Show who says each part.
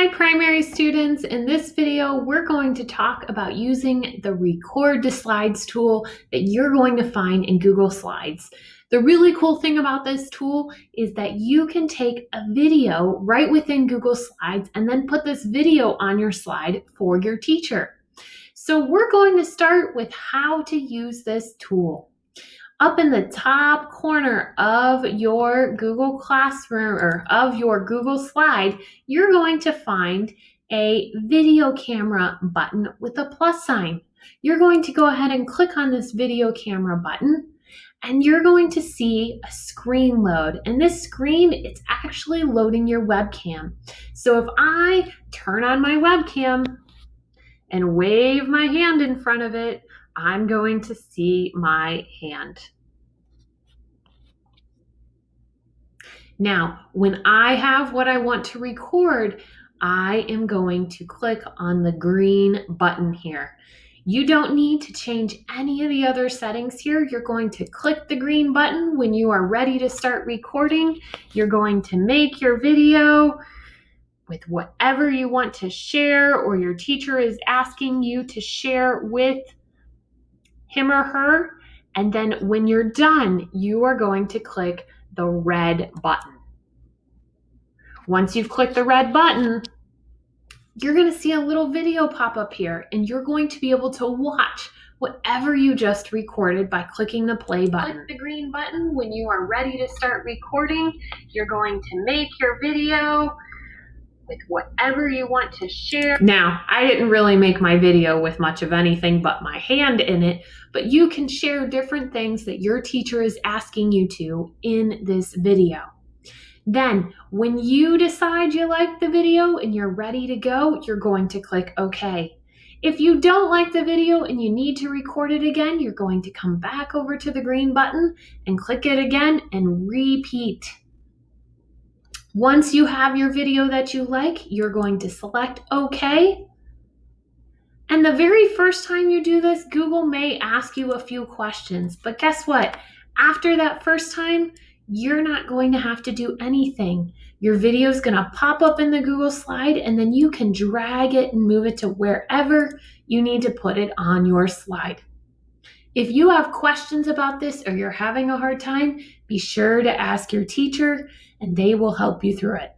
Speaker 1: Hi primary students, in this video we're going to talk about using the Record to Slides tool that you're going to find in Google Slides. The really cool thing about this tool is that you can take a video right within Google Slides and then put this video on your slide for your teacher. So we're going to start with how to use this tool. Up in the top corner of your Google Classroom or of your Google slide, you're going to find a video camera button with a plus sign. You're going to go ahead and click on this video camera button and you're going to see a screen load. And this screen, it's actually loading your webcam. So if I turn on my webcam and wave my hand in front of it, I'm going to see my hand. Now, when I have what I want to record, I am going to click on the green button here. You don't need to change any of the other settings here. You're going to click the green button when you are ready to start recording. You're going to make your video with whatever you want to share or your teacher is asking you to share with him or her. And then when you're done, you are going to click the red button. Once you've clicked the red button, you're going to see a little video pop up here and you're going to be able to watch whatever you just recorded by clicking the play button. Click the green button when you are ready to start recording. You're going to make your video with whatever you want to share. Now, I didn't really make my video with much of anything but my hand in it, but you can share different things that your teacher is asking you to in this video. Then, when you decide you like the video and you're ready to go, you're going to click OK. If you don't like the video and you need to record it again, you're going to come back over to the green button and click it again and repeat. Once you have your video that you like, you're going to select OK. And the very first time you do this, Google may ask you a few questions. But guess what? After that first time, you're not going to have to do anything. Your video is going to pop up in the Google slide and then you can drag it and move it to wherever you need to put it on your slide. If you have questions about this or you're having a hard time, be sure to ask your teacher and they will help you through it.